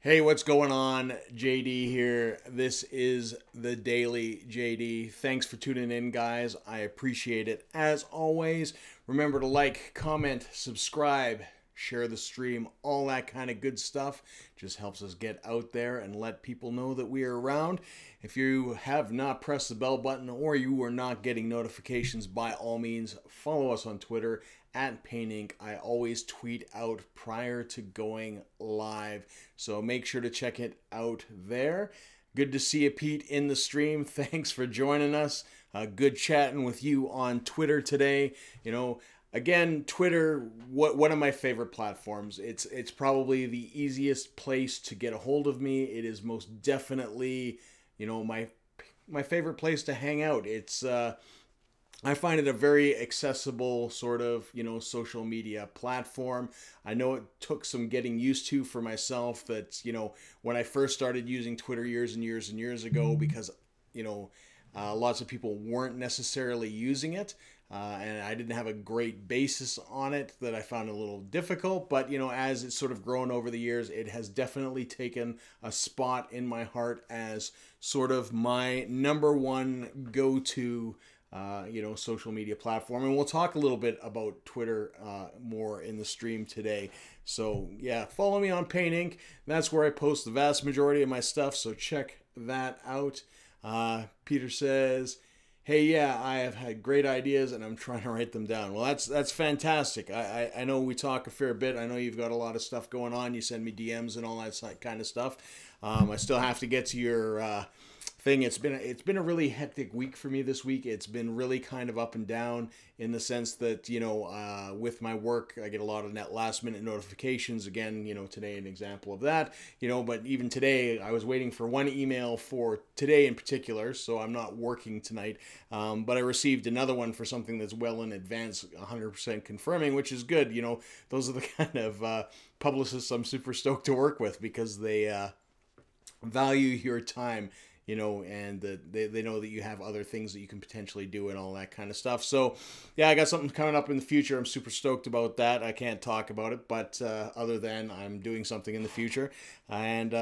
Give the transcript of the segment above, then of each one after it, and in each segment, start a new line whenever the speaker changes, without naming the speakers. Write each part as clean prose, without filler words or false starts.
Hey, what's going on? JD here. This is the Daily JD. Thanks for tuning in, guys. I appreciate it. As always, remember to like, comment, subscribe, share the stream, all that kind of good stuff. Just helps us get out there and let people know that we are around. If you have not pressed the bell button or you are not getting notifications, by all means, follow us on Twitter at Paint Inc. I always tweet out prior to going live, so make sure to check it out there. Good to see you, Pete, in the stream. Thanks for joining us. Good chatting with you on Twitter today. Again, Twitter, one of my favorite platforms. It's probably the easiest place to get a hold of me. It is most definitely, my favorite place to hang out. I find it a very accessible sort of, social media platform. I know it took some getting used to for myself. That, when I first started using Twitter years and years and years ago, because, lots of people weren't necessarily using it. And I didn't have a great basis on it, that I found a little difficult. But, as it's sort of grown over the years, it has definitely taken a spot in my heart as sort of my number one go-to social media platform. And we'll talk a little bit about Twitter more in the stream today. So yeah, follow me on Paint Inc. That's where I post the vast majority of my stuff, so check that out. Peter says, hey, yeah, I have had great ideas and I'm trying to write them down. Well, that's fantastic. I know we talk a fair bit. I know you've got a lot of stuff going on. You send me DMs and all that kind of stuff. I still have to get to your thing. It's been a really hectic week for me this week. It's been really kind of up and down, in the sense that, with my work, I get a lot of last minute notifications. Again, today an example of that, but even today I was waiting for one email for today in particular, so I'm not working tonight. But I received another one for something that's well in advance, 100% confirming, which is good. Those are the kind of publicists I'm super stoked to work with, because they value your time, and they know that you have other things that you can potentially do and all that kind of stuff. So yeah, I got something coming up in the future. I'm super stoked about that. I can't talk about it, but other than I'm doing something in the future. And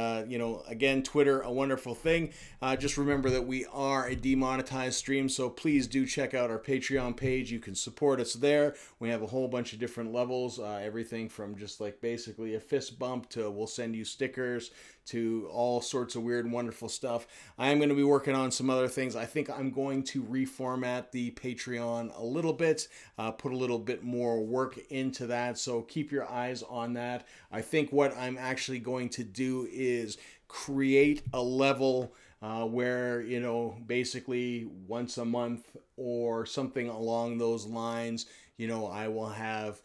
again, Twitter, a wonderful thing. Just remember that we are a demonetized stream, so please do check out our Patreon page. You can support us there. We have a whole bunch of different levels, everything from just like basically a fist bump to we'll send you stickers, to all sorts of weird and wonderful stuff. I am going to be working on some other things. I think I'm going to reformat the Patreon a little bit, put a little bit more work into that, so keep your eyes on that. I think what I'm actually going to do is create a level where, basically once a month or something along those lines, I will have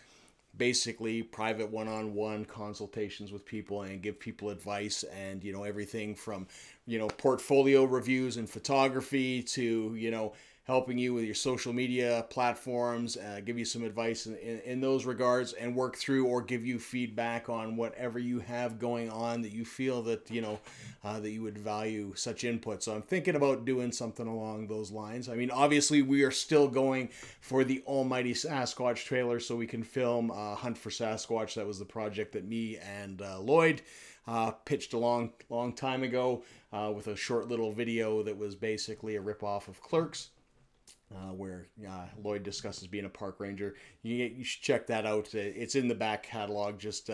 basically private one-on-one consultations with people and give people advice, and everything from portfolio reviews and photography to helping you with your social media platforms, give you some advice in those regards, and work through or give you feedback on whatever you have going on that you feel that that you would value such input. So I'm thinking about doing something along those lines. I mean, obviously we are still going for the almighty Sasquatch trailer, so we can film Hunt for Sasquatch. That was the project that me and Lloyd pitched a long time ago, with a short little video that was basically a ripoff of Clerks, where Lloyd discusses being a park ranger. You should check that out. It's in the back catalog. Just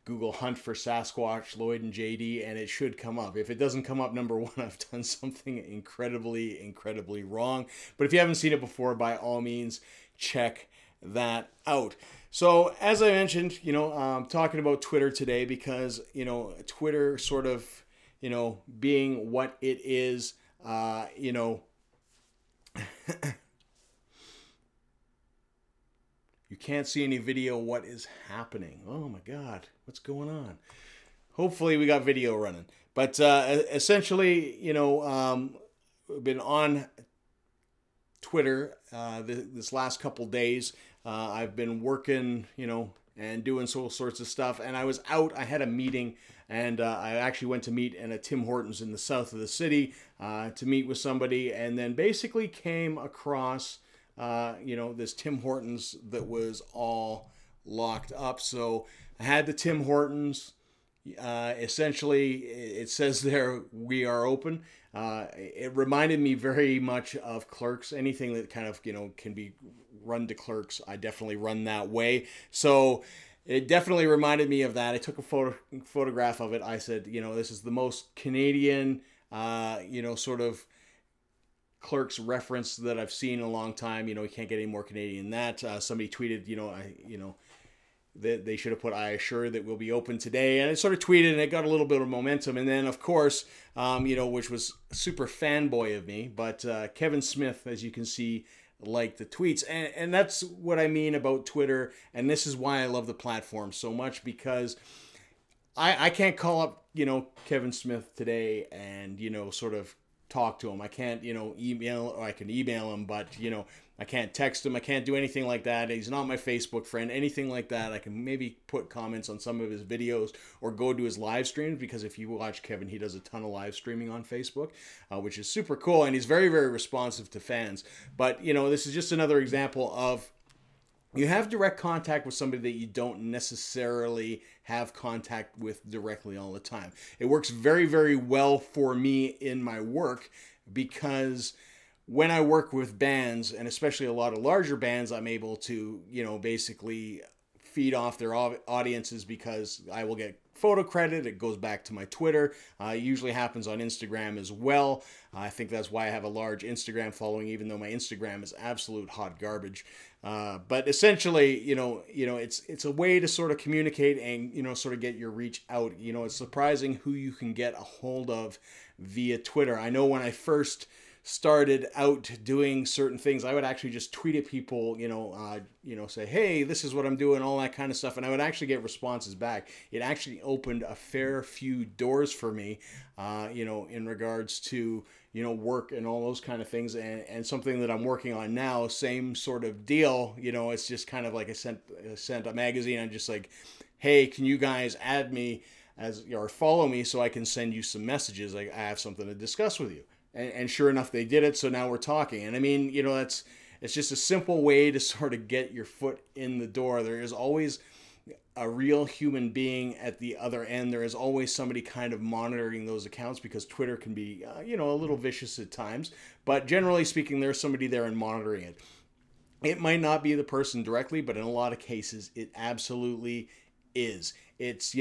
Google Hunt for Sasquatch, Lloyd and JD, and it should come up. If it doesn't come up, number one, I've done something incredibly wrong. But if you haven't seen it before, by all means, check that out. So as I mentioned, I'm talking about Twitter today because, Twitter sort of, being what it is, you can't see any video. What is happening? Oh my God, what's going on? Hopefully we got video running. But essentially, we've been on Twitter this last couple days. I've been working, and doing all sorts of stuff. And I was out. I had a meeting, and I actually went to meet in a Tim Hortons in the south of the city to meet with somebody, and then basically came across this Tim Hortons that was all locked up. So I had the Tim Hortons, Essentially, it says there, we are open. It reminded me very much of Clerks. Anything that kind of, can be run to Clerks, I definitely run that way. So it definitely reminded me of that. I took a photograph of it. I said, this is the most Canadian, sort of Clerks reference that I've seen in a long time. You can't get any more Canadian than that. Somebody tweeted, that they should have put, I assure that we'll be open today. And I sort of tweeted and it got a little bit of momentum. And then, of course, which was super fanboy of me, but Kevin Smith, as you can see, liked the tweets. And that's what I mean about Twitter. And this is why I love the platform so much, because I can't call up, Kevin Smith today and, sort of talk to him. I can't, email, or I can email him, but, I can't text him. I can't do anything like that. He's not my Facebook friend, anything like that. I can maybe put comments on some of his videos or go to his live streams, because if you watch Kevin, he does a ton of live streaming on Facebook, which is super cool. And he's very, very responsive to fans. But, this is just another example of, you have direct contact with somebody that you don't necessarily have contact with directly all the time. It works very, very well for me in my work, because when I work with bands, and especially a lot of larger bands, I'm able to, basically feed off their audiences, because I will get photo credit. It goes back to my Twitter. It usually happens on Instagram as well. I think that's why I have a large Instagram following, even though my Instagram is absolute hot garbage. But essentially, it's a way to sort of communicate and, sort of get your reach out. It's surprising who you can get a hold of via Twitter. I know when I first started out doing certain things, I would actually just tweet at people, say, hey, this is what I'm doing, all that kind of stuff. And I would actually get responses back. It actually opened a fair few doors for me, in regards to, work and all those kind of things. And something that I'm working on now, same sort of deal. It's just kind of like I sent a magazine. I'm just like, hey, can you guys add me or follow me so I can send you some messages? Like, I have something to discuss with you. And sure enough, they did it. So now we're talking. And I mean, it's just a simple way to sort of get your foot in the door. There is always a real human being at the other end. There is always somebody kind of monitoring those accounts, because Twitter can be, a little vicious at times. But generally speaking, there's somebody there and monitoring it. It might not be the person directly, but in a lot of cases, it absolutely is. It's,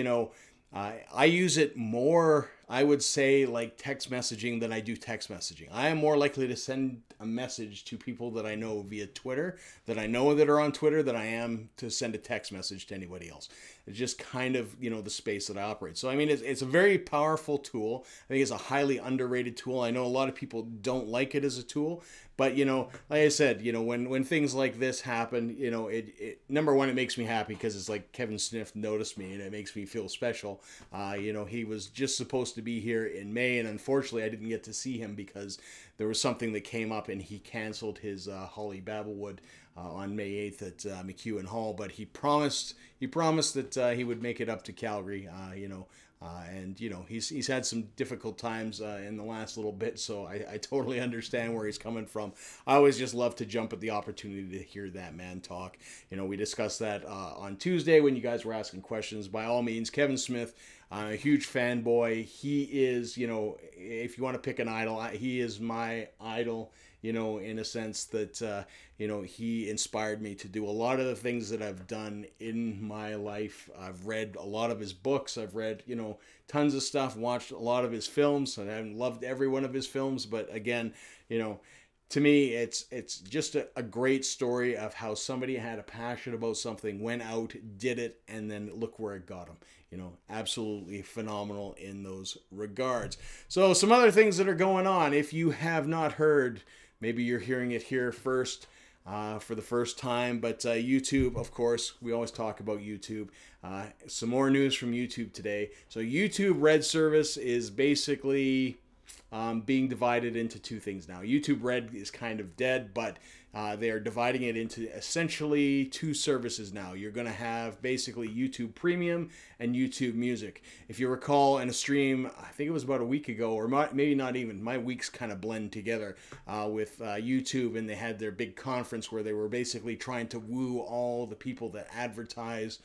I use it more, I would say, like text messaging than I do text messaging. I am more likely to send a message to people that I know via Twitter, that I know that are on Twitter, than I am to send a text message to anybody else. It's just kind of, the space that I operate. So, I mean, it's a very powerful tool. I think it's a highly underrated tool. I know a lot of people don't like it as a tool, but, like I said, when things like this happen, it number one, it makes me happy, because it's like Kevin Smith noticed me and it makes me feel special. He was just supposed to be here in May, and unfortunately I didn't get to see him because there was something that came up and he canceled his Holly Babblewood on May 8th at McEwen Hall. But he promised that he would make it up to Calgary, and he's had some difficult times in the last little bit, so I totally understand where he's coming from. I always just love to jump at the opportunity to hear that man talk. We discussed that on Tuesday when you guys were asking questions. By all means, Kevin Smith, I'm a huge fanboy. He is, if you want to pick an idol, he is my idol. In a sense that, he inspired me to do a lot of the things that I've done in my life. I've read a lot of his books. I've read, tons of stuff, watched a lot of his films, and I haven't loved every one of his films. But again, to me, it's just a great story of how somebody had a passion about something, went out, did it, and then look where it got them. Absolutely phenomenal in those regards. So some other things that are going on, if you have not heard, maybe you're hearing it here first for the first time, but YouTube, of course, we always talk about YouTube. Some more news from YouTube today. So YouTube Red service is basically being divided into two things now. YouTube Red is kind of dead, but they are dividing it into essentially two services now. You're going to have basically YouTube Premium and YouTube Music. If you recall in a stream, I think it was about a week ago, or maybe not even, my weeks kind of blend together with YouTube, and they had their big conference where they were basically trying to woo all the people that advertise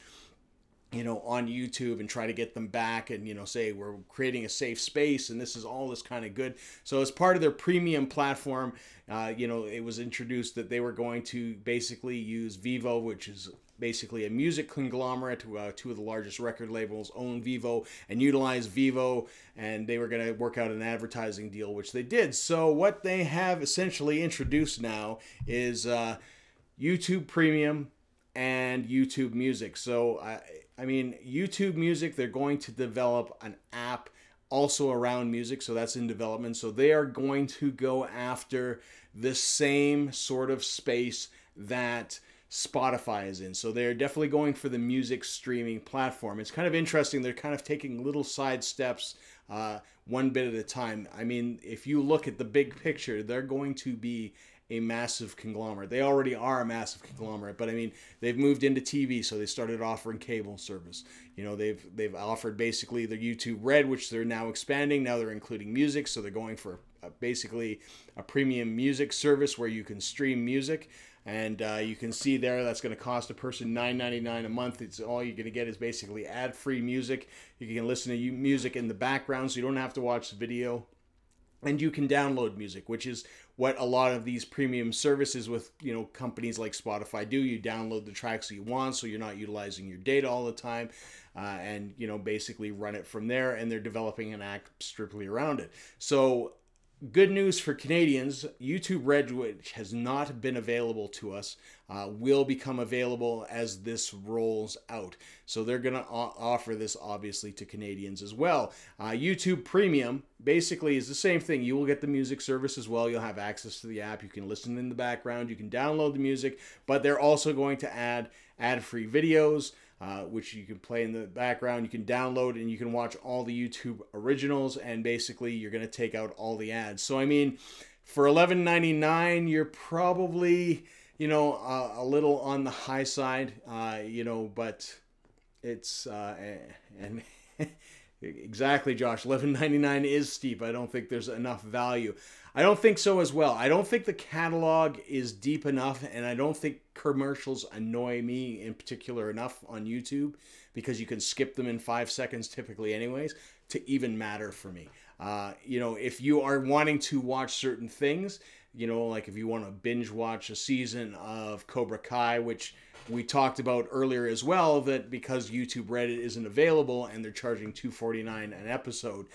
on YouTube and try to get them back and, say we're creating a safe space and this is all this kind of good. So as part of their premium platform, it was introduced that they were going to basically use Vivo, which is basically a music conglomerate. Two of the largest record labels own Vivo and utilize Vivo, and they were going to work out an advertising deal, which they did. So what they have essentially introduced now is YouTube Premium and YouTube Music. So YouTube Music, they're going to develop an app also around music, so that's in development. So they are going to go after the same sort of space that Spotify is in. So they're definitely going for the music streaming platform. It's kind of interesting. They're kind of taking little side steps, one bit at a time. If you look at the big picture, they're going to be a massive conglomerate. They already are a massive conglomerate, but they've moved into TV, so they started offering cable service. They've offered basically the YouTube Red, which they're now expanding. Now they're including music, so they're going for basically a premium music service where you can stream music. And you can see there that's going to cost a person $9.99 a month. It's all you're going to get is basically ad-free music. You can listen to music in the background, so you don't have to watch the video. And you can download music, which is what a lot of these premium services with companies like Spotify do. You download the tracks that you want, so you're not utilizing your data all the time, and basically run it from there. And they're developing an app strictly around it. So good news for Canadians, YouTube Red, which has not been available to us, will become available as this rolls out. So they're going to offer this obviously to Canadians as well. YouTube Premium basically is the same thing. You will get the music service as well. You'll have access to the app. You can listen in the background. You can download the music, but they're also going to add ad-free videos, which you can play in the background. You can download and you can watch all the YouTube originals, and basically you're going to take out all the ads. So for $11.99, you're probably a little on the high side, but it's and exactly, Josh, $11.99 is steep. I don't think there's enough value. I don't think so as well. I don't think the catalog is deep enough, and I don't think commercials annoy me in particular enough on YouTube, because you can skip them in 5 seconds typically anyways, to even matter for me. If you are wanting to watch certain things, like if you want to binge watch a season of Cobra Kai, which we talked about earlier as well, that because YouTube Red isn't available and they're charging $2.49 an episode,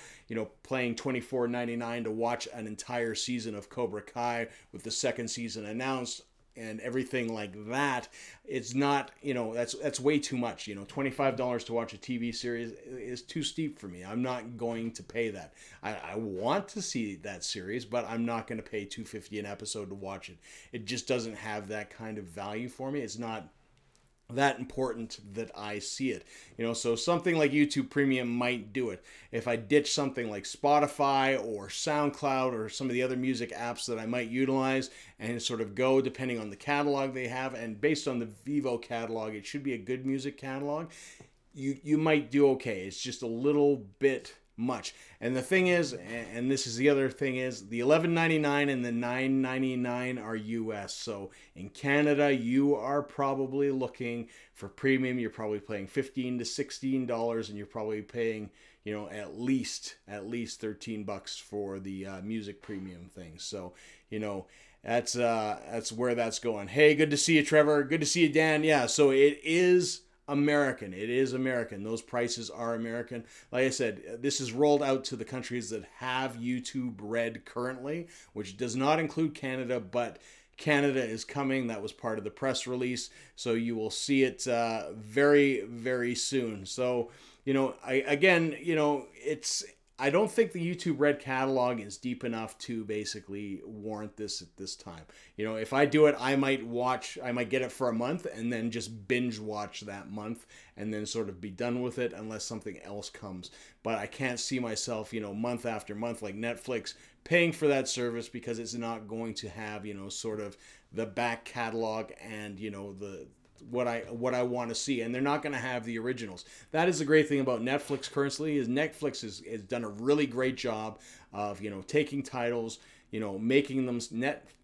paying $24.99 to watch an entire season of Cobra Kai with the second season announced and everything like that, it's not, that's way too much. $25 to watch a TV series is too steep for me. I'm not going to pay that. I want to see that series, but I'm not going to pay $2.50 an episode to watch it. It just doesn't have that kind of value for me. It's not that important that I see it. So something like YouTube Premium might do it. If I ditch something like Spotify or SoundCloud or some of the other music apps that I might utilize and sort of go depending on the catalog they have, and based on the Vivo catalog, it should be a good music catalog, you might do okay. It's just a little bit much. And the thing is, and this is the other thing, is the $11.99 and the $9.99 are US. So in Canada, you are probably looking for premium. You're probably paying $15 to $16, and you're probably paying, at least $13 for the music premium thing. So, that's where that's going. Hey, good to see you, Trevor. Good to see you, Dan. Yeah, so it is American. It is American. Those prices are American. Like I said, this is rolled out to the countries that have YouTube Red currently, which does not include Canada, but Canada is coming. That was part of the press release. So you will see it very, very soon. So, I don't think the YouTube Red catalog is deep enough to basically warrant this at this time. If I do it, I might get it for a month and then just binge watch that month and then sort of be done with it unless something else comes. But I can't see myself, month after month like Netflix paying for that service, because it's not going to have, sort of the back catalog and, what I want to see, and they're not going to have the originals. That is the great thing about Netflix currently, is Netflix has done a really great job of taking titles, making them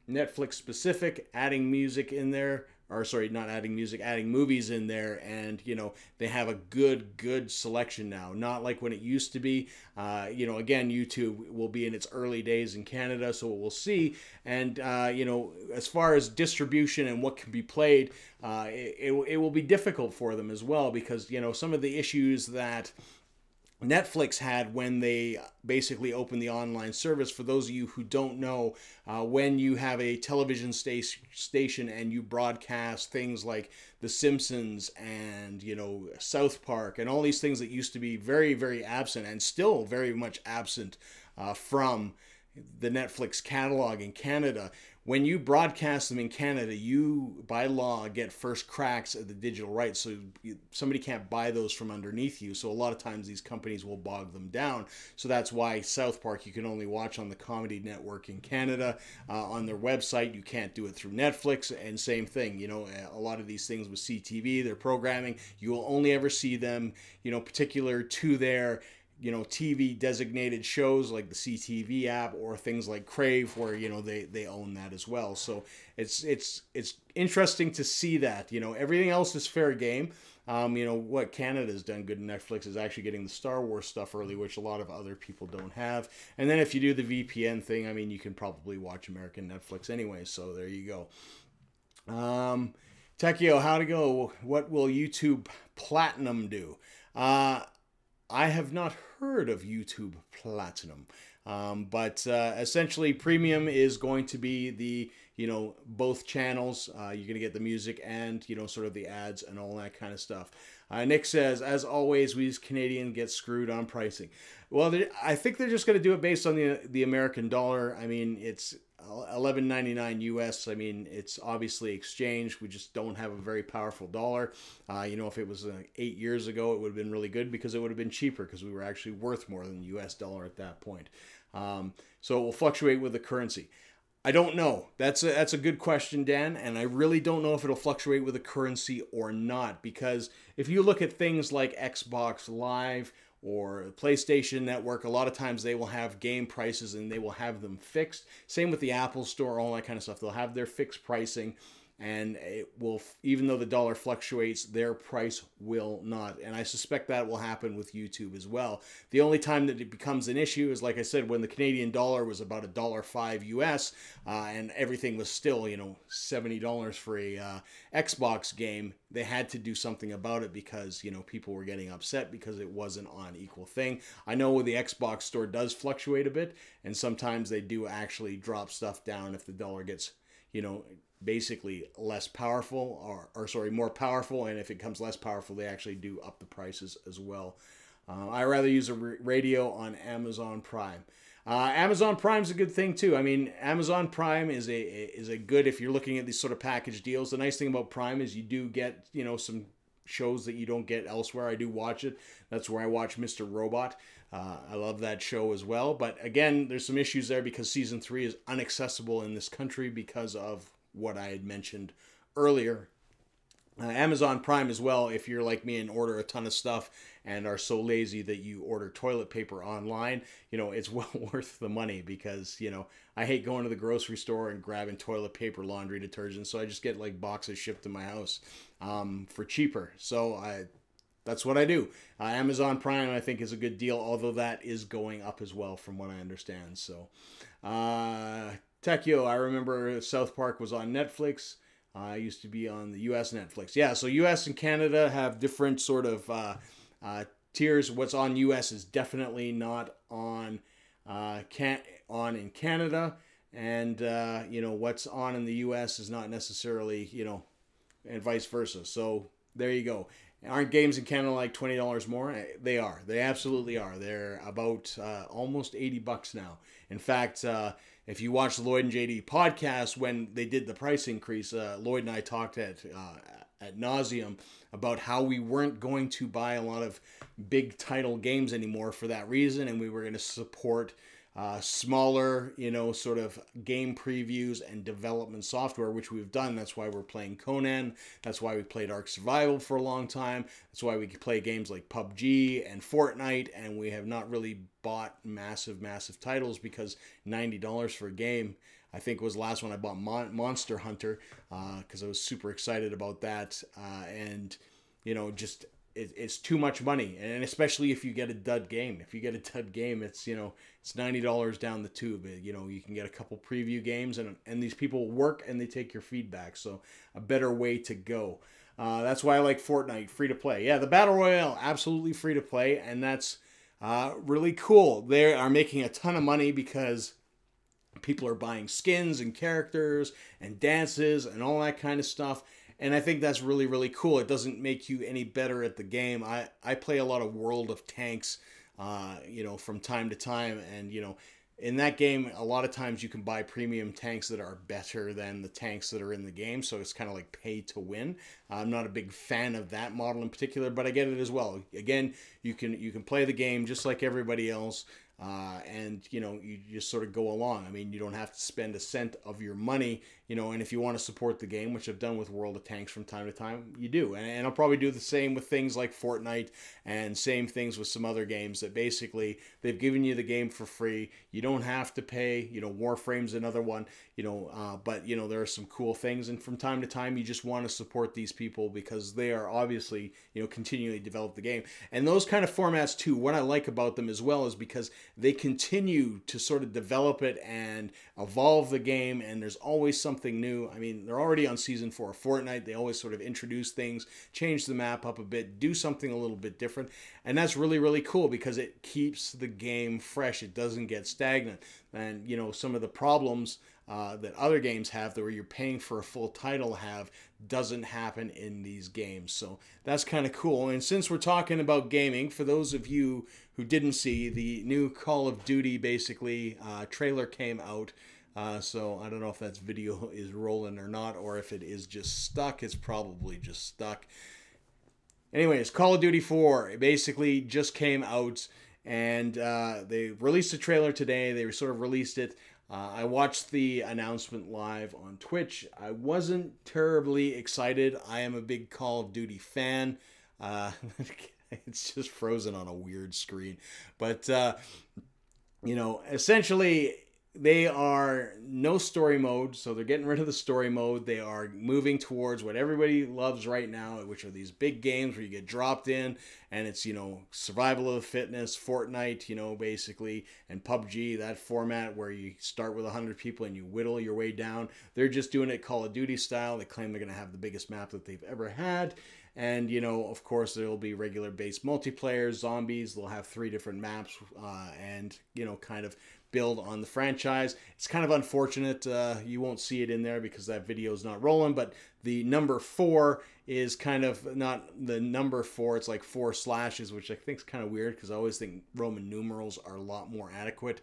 Netflix specific, adding music in there or sorry, not adding music, adding movies in there, and you know they have a good selection now. Not like when it used to be. You know, again, YouTube will be in its early days in Canada, so we'll see. And you know, as far as distribution and what can be played, it will be difficult for them as well, because you know some of the issues that Netflix had when they basically opened the online service. For those of you who don't know, when you have a television station and you broadcast things like The Simpsons and, you know, South Park and all these things that used to be very absent and still very much absent from the Netflix catalog in Canada. When you broadcast them in Canada, you, by law, get first cracks at the digital rights, so somebody can't buy those from underneath you. So a lot of times these companies will bog them down. So that's why South Park you can only watch on the Comedy Network in Canada. On their website, you can't do it through Netflix, and same thing. You know, a lot of these things with CTV, their programming, you will only ever see them, you know, particular to their, you know, TV designated shows like the CTV app, or things like Crave, where, you know, they own that as well. So it's interesting to see that, you know, everything else is fair game. You know, what Canada's done good in Netflix is actually getting the Star Wars stuff early, which a lot of other people don't have. And then if you do the VPN thing, I mean, you can probably watch American Netflix anyway. So there you go. Tekio, how to go? What will YouTube Platinum do? I have not heard of YouTube Platinum, but essentially Premium is going to be the, you know, both channels. You're going to get the music and, you know, sort of the ads and all that kind of stuff. Nick says, as always, we as Canadian get screwed on pricing. Well, I think they're just going to do it based on the American dollar. I mean, it's $11.99 US. I mean, it's obviously exchange. We just don't have a very powerful dollar. You know, if it was 8 years ago, it would have been really good because it would have been cheaper because we were actually worth more than the US dollar at that point. So it will fluctuate with the currency. I don't know. That's a good question, Dan, and I really don't know if it'll fluctuate with the currency or not, because if you look at things like Xbox Live or PlayStation Network, a lot of times they will have game prices and they will have them fixed. Same with the Apple Store, all that kind of stuff. They'll have their fixed pricing, and it will, even though the dollar fluctuates, their price will not. And I suspect that will happen with YouTube as well. The only time that it becomes an issue is, like I said, when the Canadian dollar was about $1.05 US, and everything was still, you know, $70 for a Xbox game. They had to do something about it because, you know, people were getting upset because it wasn't on equal thing. I know the Xbox Store does fluctuate a bit, and sometimes they do actually drop stuff down if the dollar gets, you know, basically less powerful, or sorry, more powerful, and if it becomes less powerful, they actually do up the prices as well. I rather use a radio on Amazon Prime. Amazon Prime's a good thing too. I mean, Amazon Prime is a good, if you're looking at these sort of package deals. The nice thing about Prime is you do get, you know, some shows that you don't get elsewhere. I do watch it. That's where I watch Mr. Robot. I love that show as well. But again, there's some issues there because season 3 is inaccessible in this country because of what I had mentioned earlier. Amazon Prime as well, if you're like me and order a ton of stuff and are so lazy that you order toilet paper online, you know, it's well worth the money because, you know, I hate going to the grocery store and grabbing toilet paper, laundry detergent, so I just get like boxes shipped to my house for cheaper. So that's what I do. Amazon Prime, I think, is a good deal, although that is going up as well from what I understand. So, Tekio, I remember South Park was on Netflix. I used to be on the U.S. Netflix. Yeah, so U.S. and Canada have different sort of tiers. What's on U.S. is definitely not on in Canada, and you know, what's on in the U.S. is not necessarily, you know, and vice versa. So there you go. Aren't games in Canada like $20 more? They are. They absolutely are. They're about almost $80 now. In fact, if you watch the Lloyd and JD podcast, when they did the price increase, Lloyd and I talked at nauseum about how we weren't going to buy a lot of big title games anymore for that reason, and we were going to support smaller, you know, sort of game previews and development software, which we've done. That's why we're playing Conan. That's why we played Ark Survival for a long time. That's why we could play games like PUBG and Fortnite, and we have not really bought massive titles because $90 for a game, I think was the last one I bought, Monster Hunter, because I was super excited about that. And, you know, just it's too much money. And especially if you get a dud game. If you get a dud game, it's, you know, it's $90 down the tube. You know, you can get a couple preview games, and these people work and they take your feedback. So a better way to go. That's why I like Fortnite, free to play. Yeah, the Battle Royale, absolutely free to play, and that's really cool. They are making a ton of money because people are buying skins and characters and dances and all that kind of stuff. And I think that's really, really cool. It doesn't make you any better at the game. I play a lot of World of Tanks, you know, from time to time, and, you know, in that game, a lot of times you can buy premium tanks that are better than the tanks that are in the game, so it's kind of like pay to win. I'm not a big fan of that model in particular, but I get it as well. Again, you can play the game just like everybody else, and, you know, you just sort of go along. I mean, you don't have to spend a cent of your money, you know, and if you want to support the game, which I've done with World of Tanks from time to time, you do. And I'll probably do the same with things like Fortnite, and same things with some other games that basically they've given you the game for free. You don't have to pay. You know, Warframe's another one, you know, but, you know, there are some cool things, and from time to time you just want to support these people because they are obviously, you know, continually develop the game. And those kind of formats too, what I like about them as well is because they continue to sort of develop it and evolve the game, and there's always something new. I mean, they're already on season 4 of Fortnite. They always sort of introduce things, change the map up a bit, do something a little bit different, and that's really, really cool because it keeps the game fresh. It doesn't get stagnant. And, you know, some of the problems that other games have, that where you're paying for a full title, have doesn't happen in these games. So that's kind of cool. And since we're talking about gaming, for those of you who didn't see, the new Call of Duty basically trailer came out. So I don't know if that video is rolling or not, or if it is just stuck. It's probably just stuck. Anyways, Call of Duty 4 basically just came out, and they released a trailer today. They sort of released it. I watched the announcement live on Twitch. I wasn't terribly excited. I am a big Call of Duty fan. It's just frozen on a weird screen. But, you know, essentially, they are no story mode, so they're getting rid of the story mode. They are moving towards what everybody loves right now, which are these big games where you get dropped in, and it's, you know, survival of the fittest, Fortnite, you know, basically, and PUBG, that format where you start with 100 people and you whittle your way down. They're just doing it Call of Duty style. They claim they're going to have the biggest map that they've ever had. And, you know, of course, there will be regular base multiplayer, zombies. They'll have 3 different maps and, you know, kind of build on the franchise. It's kind of unfortunate you won't see it in there because that video is not rolling, but the number 4 is kind of not the number 4. It's like 4 slashes, which I think is kind of weird because I always think Roman numerals are a lot more adequate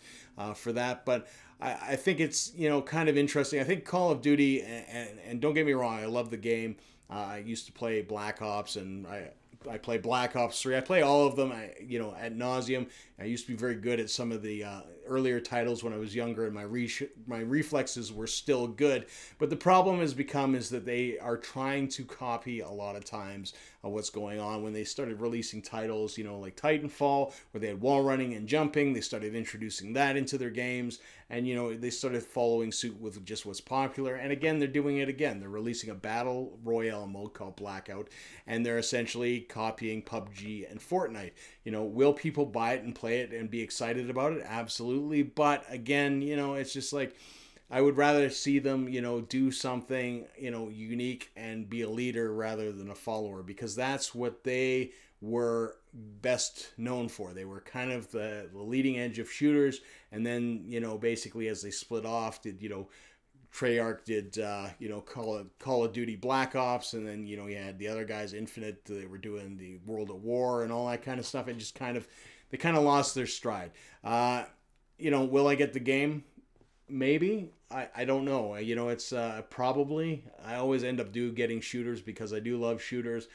for that. But I think it's, you know, kind of interesting. I think Call of Duty, and don't get me wrong, I love the game. I used to play Black Ops, and I play Black Ops 3. I play all of them, you know, ad nauseum. I used to be very good at some of the earlier titles when I was younger, and my reflexes were still good. But the problem has become is that they are trying to copy a lot of times of what's going on. When they started releasing titles, you know, like Titanfall, where they had wall running and jumping, they started introducing that into their games, and, you know, they started following suit with just what's popular. And again, they're doing it again. They're releasing a battle royale mode called Blackout, and they're essentially copying PUBG and Fortnite. You know, will people buy it and play it and be excited about it? Absolutely. But again, you know, it's just like, I would rather see them, you know, do something, you know, unique and be a leader rather than a follower, because that's what they were best known for. They were kind of the leading edge of shooters. And then, you know, basically as they split off, did, you know, Treyarch did, you know, Call of Duty Black Ops, and then, you know, you had the other guys, Infinite, they were doing the World at War and all that kind of stuff. It just kind of, they kind of lost their stride. You know, will I get the game? Maybe. I don't know. You know, it's probably. I always end up getting shooters because I do love shooters.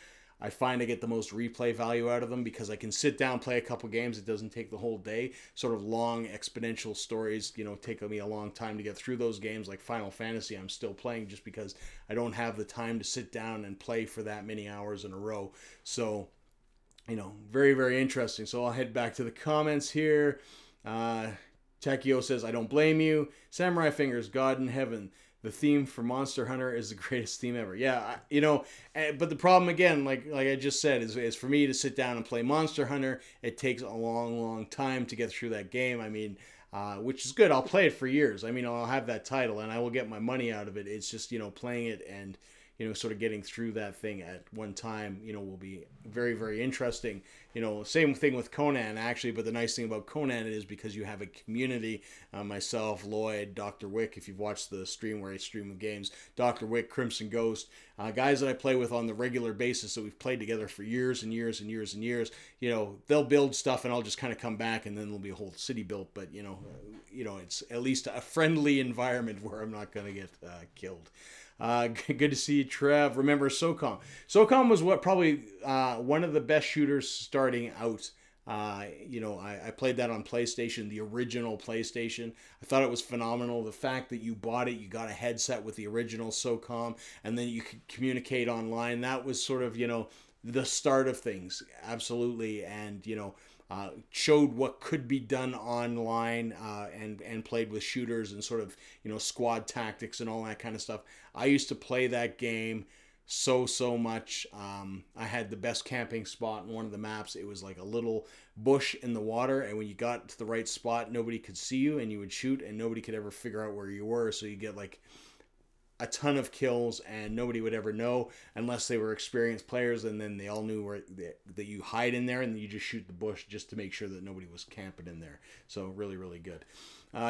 I find I get the most replay value out of them because I can sit down, play a couple games. It doesn't take the whole day. Sort of long exponential stories, you know, take me a long time to get through those games. Like Final Fantasy, I'm still playing just because I don't have the time to sit down and play for that many hours in a row. So, you know, very, very interesting. So I'll head back to the comments here. Takio says, I don't blame you. Samurai Fingers, God in Heaven. The theme for Monster Hunter is the greatest theme ever. Yeah, but the problem again, like I just said, is for me to sit down and play Monster Hunter, it takes a long, long time to get through that game. I mean, which is good. I'll play it for years. I mean, I'll have that title and I will get my money out of it. It's just, playing it and, sort of getting through that thing at one time, will be very, very interesting. Same thing with Conan, actually, but the nice thing about Conan is because you have a community, myself, Lloyd, Dr. Wick, if you've watched the stream where I stream of games, Dr. Wick, Crimson Ghost, guys that I play with on the regular basis that we've played together for years and years and years and years, they'll build stuff and I'll just kind of come back and then there'll be a whole city built, but, it's at least a friendly environment where I'm not going to get killed. Good to see you, Trev. Remember SOCOM. SOCOM was probably one of the best shooters starting out. I played that on PlayStation, the original PlayStation. I thought it was phenomenal. The fact that you bought it, you got a headset with the original SOCOM, and then you could communicate online. That was sort of, the start of things. Absolutely. And, showed what could be done online and played with shooters and sort of, squad tactics and all that kind of stuff. I used to play that game so much. I had the best camping spot in one of the maps. It was like a little bush in the water, and when you got to the right spot, nobody could see you, and you would shoot, and nobody could ever figure out where you were, so you get like a ton of kills and nobody would ever know unless they were experienced players, and then they all knew where that you hide in there and you just shoot the bush just to make sure that nobody was camping in there. So really, really good.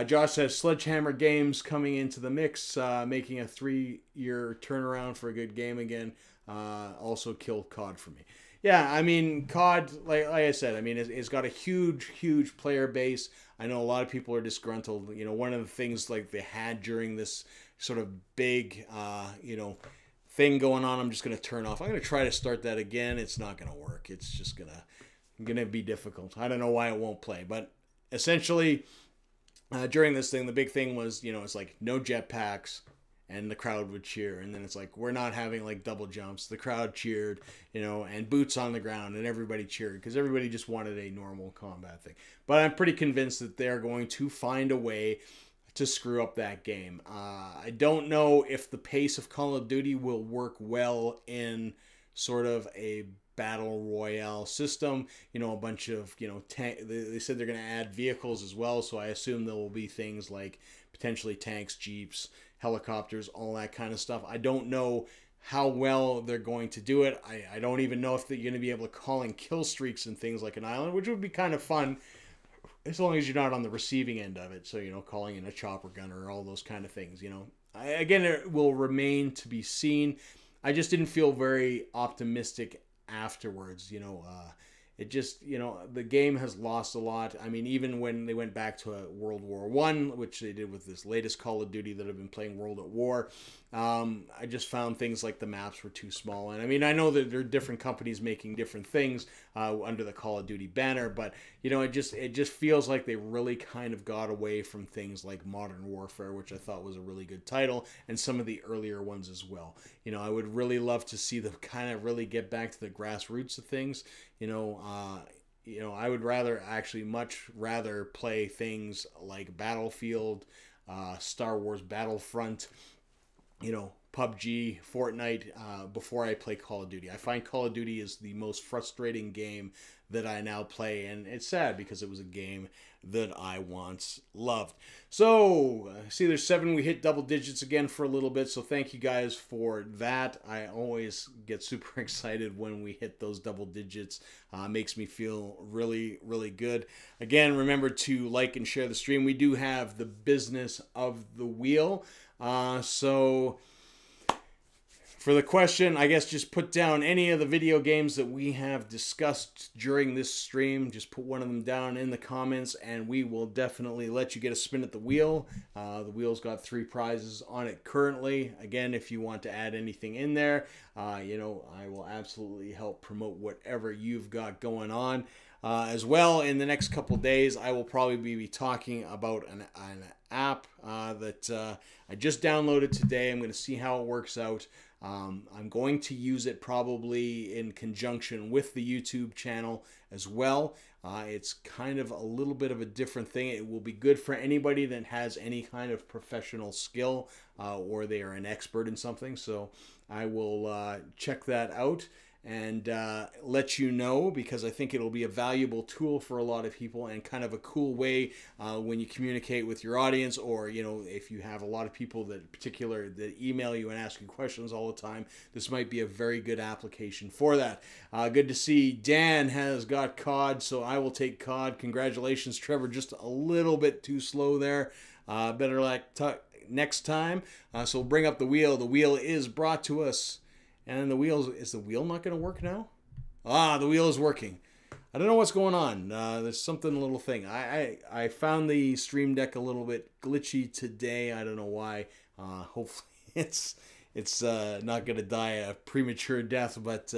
Josh says Sledgehammer Games coming into the mix, making a 3-year turnaround for a good game again. Also killed COD for me. Yeah, I mean, COD, like I said, I mean, it's got a huge player base. I know a lot of people are disgruntled. One of the things like they had during this sort of big, thing going on, I'm just going to turn off. I'm going to try to start that again. It's not going to work. It's just going to be difficult. I don't know why it won't play, but essentially, during this thing, the big thing was, it's like no jetpacks, and the crowd would cheer. And then it's like, we're not having like double jumps. The crowd cheered, and boots on the ground, and everybody cheered because everybody just wanted a normal combat thing. But I'm pretty convinced that they're going to find a way to screw up that game. I don't know if the pace of Call of Duty will work well in sort of a battle royale system. A bunch of, they said they're going to add vehicles as well. So I assume there will be things like potentially tanks, jeeps, helicopters, all that kind of stuff. I don't know how well they're going to do it. I don't even know if they're going to be able to call in kill streaks and things like an island, which would be kind of fun as long as you're not on the receiving end of it. So, calling in a chopper gunner or all those kind of things, Again, it will remain to be seen. I just didn't feel very optimistic afterwards, it just, the game has lost a lot. I mean, even when they went back to World War I, which they did with this latest Call of Duty that I've been playing, World at War, I just found things like the maps were too small. And I mean, I know that there are different companies making different things under the Call of Duty banner, but, it just feels like they really kind of got away from things like Modern Warfare, which I thought was a really good title, and some of the earlier ones as well. I would really love to see them kind of really get back to the grassroots of things. I would much rather play things like Battlefield, Star Wars Battlefront, PUBG, Fortnite, before I play Call of Duty. I find Call of Duty is the most frustrating game that I now play, and it's sad because it was a game that I once loved. So, see there's 7, we hit double digits again for a little bit, so thank you guys for that. I always get super excited when we hit those double digits. Makes me feel really, really good. Again, remember to like and share the stream. We do have the business of the wheel. So for the question, I guess just put down any of the video games that we have discussed during this stream. Just put one of them down in the comments, and we will definitely let you get a spin at the wheel. The wheel's got 3 prizes on it currently. Again, if you want to add anything in there, I will absolutely help promote whatever you've got going on. As well, in the next couple days, I will probably be talking about an app that I just downloaded today. I'm going to see how it works out. I'm going to use it probably in conjunction with the YouTube channel as well. It's kind of a little bit of a different thing. It will be good for anybody that has any kind of professional skill or they are an expert in something. So I will check that out and let you know, because I think it'll be a valuable tool for a lot of people and kind of a cool way when you communicate with your audience, or if you have a lot of people that email you and ask you questions all the time. This might be a very good application for that. Good to see Dan has got COD, so I will take COD. Congratulations, Trevor. Just a little bit too slow there. Better luck next time. So we'll bring up the wheel. The wheel is brought to us. And is the wheel not going to work now? The wheel is working. I don't know what's going on. There's a little thing. I found the Stream Deck a little bit glitchy today. I don't know why. Hopefully it's not going to die a premature death, but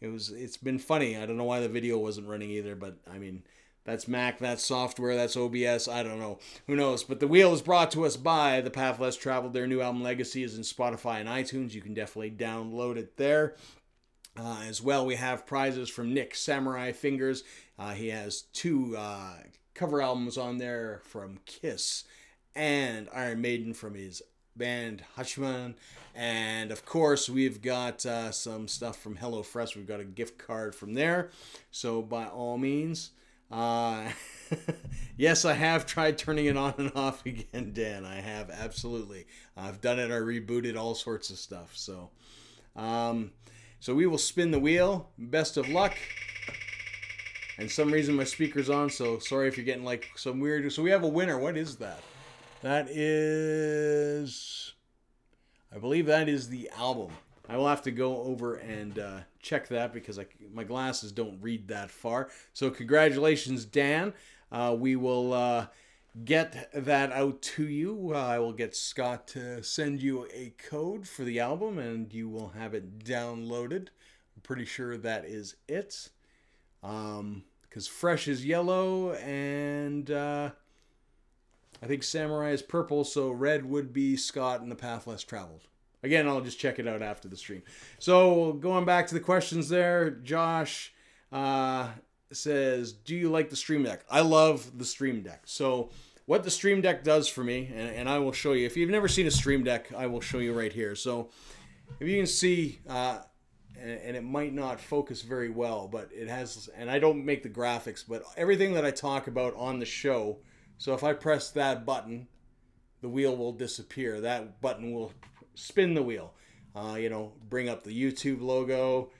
it's been funny. I don't know why the video wasn't running either, but I mean, that's Mac, that's software, that's OBS, I don't know. Who knows? But the wheel is brought to us by The Path Less Traveled. Their new album, Legacy, is in Spotify and iTunes. You can definitely download it there. As well, we have prizes from Nick, Samurai Fingers. He has 2 cover albums on there from Kiss and Iron Maiden from his band Hachiman. And of course, we've got some stuff from HelloFresh. We've got a gift card from there. So by all means... yes, I have tried turning it on and off again, Dan. I have, absolutely. I've done it. I rebooted all sorts of stuff. So we will spin the wheel. Best of luck. And some reason my speaker's on, so sorry if you're getting like some weird... So we have a winner. What is that? That is... I believe that is the album. I will have to go over and check that because my glasses don't read that far. So congratulations, Dan. We will get that out to you. I will get Scott to send you a code for the album, and you will have it downloaded. I'm pretty sure that is it. Because Fresh is yellow, and I think Samurai is purple, so red would be Scott and The Path Less Traveled. Again, I'll just check it out after the stream. So going back to the questions there, Josh says, do you like the Stream Deck? I love the Stream Deck. So what the Stream Deck does for me, and I will show you. If you've never seen a Stream Deck, I will show you right here. So if you can see, and it might not focus very well, but it has, and I don't make the graphics, but everything that I talk about on the show, so if I press that button, the wheel will disappear. That button will spin the wheel, bring up the YouTube logo.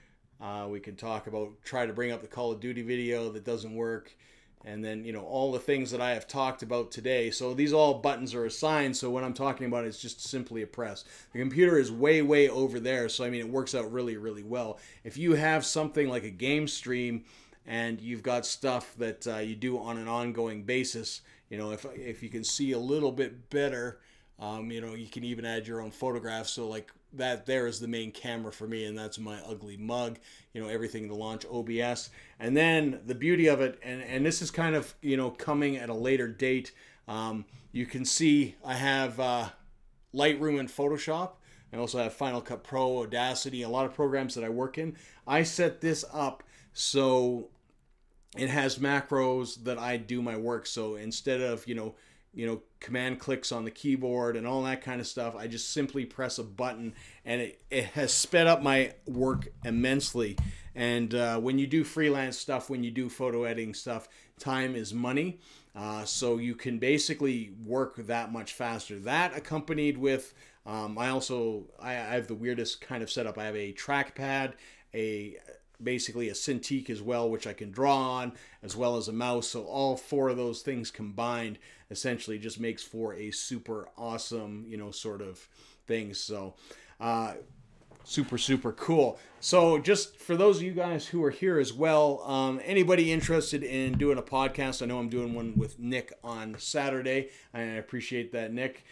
We can try to bring up the Call of Duty video that doesn't work. And then, all the things that I have talked about today. So these all buttons are assigned. So when I'm talking about it, it's just simply a press. The computer is way, way over there. So, I mean, it works out really, really well. If you have something like a game stream and you've got stuff that you do on an ongoing basis, if you can see a little bit better, you can even add your own photographs. So like that there is the main camera for me, and that's my ugly mug, everything to launch OBS. And then the beauty of it, and this is kind of, coming at a later date. You can see I have Lightroom and Photoshop. I also have Final Cut Pro, Audacity, a lot of programs that I work in. I set this up so it has macros that I do my work. So instead of, command clicks on the keyboard and all that kind of stuff, I just simply press a button, and it has sped up my work immensely. And when you do freelance stuff, when you do photo editing stuff, time is money. So you can basically work that much faster. That accompanied with, I have the weirdest kind of setup. I have a trackpad, basically a Cintiq as well, which I can draw on, as well as a mouse. So all 4 of those things combined essentially just makes for a super awesome, sort of thing. So super, super cool. So just for those of you guys who are here as well, anybody interested in doing a podcast, I know I'm doing one with Nick on Saturday. I appreciate that, Nick.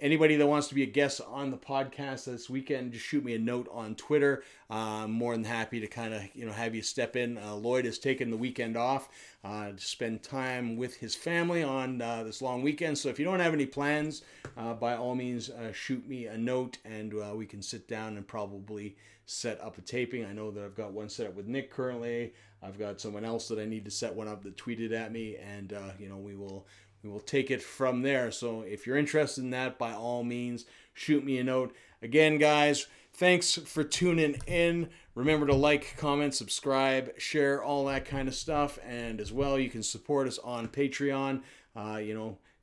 Anybody that wants to be a guest on the podcast this weekend, just shoot me a note on Twitter. I'm more than happy to kind of have you step in. Lloyd has taken the weekend off to spend time with his family on this long weekend. So if you don't have any plans, by all means, shoot me a note and we can sit down and probably set up a taping. I know that I've got one set up with Nick currently. I've got someone else that I need to set one up that tweeted at me, and we will take it from there. So if you're interested in that, by all means, shoot me a note. Again, guys, thanks for tuning in. Remember to like, comment, subscribe, share, all that kind of stuff. And as well, you can support us on Patreon.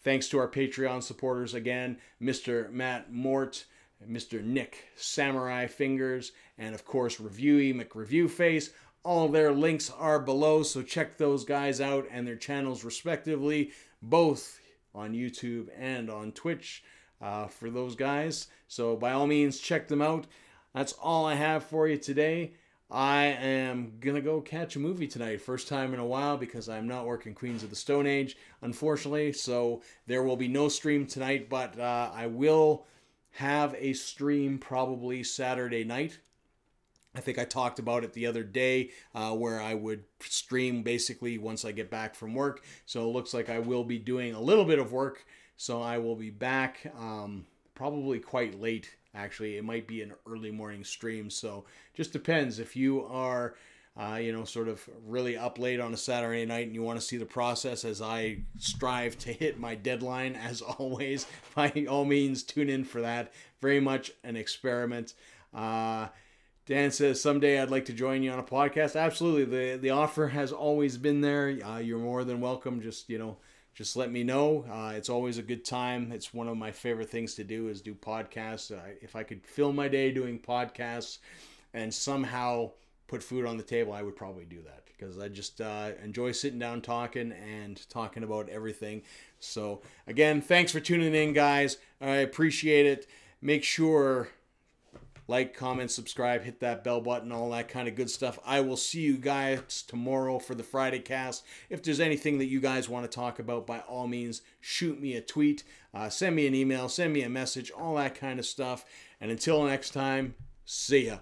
Thanks to our Patreon supporters again, Mr. Matt Mort, Mr. Nick Samurai Fingers, and of course Reviewee McReviewface. All their links are below, so check those guys out and their channels respectively, both on YouTube and on Twitch for those guys. So by all means, check them out. That's all I have for you today. I am going to go catch a movie tonight. First time in a while because I'm not working Queens of the Stone Age, unfortunately. So there will be no stream tonight, but I will have a stream probably Saturday night. I think I talked about it the other day where I would stream basically once I get back from work. So it looks like I will be doing a little bit of work. So I will be back probably quite late, actually. It might be an early morning stream. So just depends. If you are, sort of really up late on a Saturday night and you want to see the process as I strive to hit my deadline, as always, by all means, tune in for that. Very much an experiment. Dan says, someday I'd like to join you on a podcast. Absolutely. The offer has always been there. You're more than welcome. Just let me know. It's always a good time. It's one of my favorite things to do is do podcasts. If I could fill my day doing podcasts and somehow put food on the table, I would probably do that because I just enjoy sitting down talking about everything. So again, thanks for tuning in, guys. I appreciate it. Make sure like, comment, subscribe, hit that bell button, all that kind of good stuff. I will see you guys tomorrow for the Friday cast. If there's anything that you guys want to talk about, by all means, shoot me a tweet, send me an email, send me a message, all that kind of stuff. And until next time, see ya.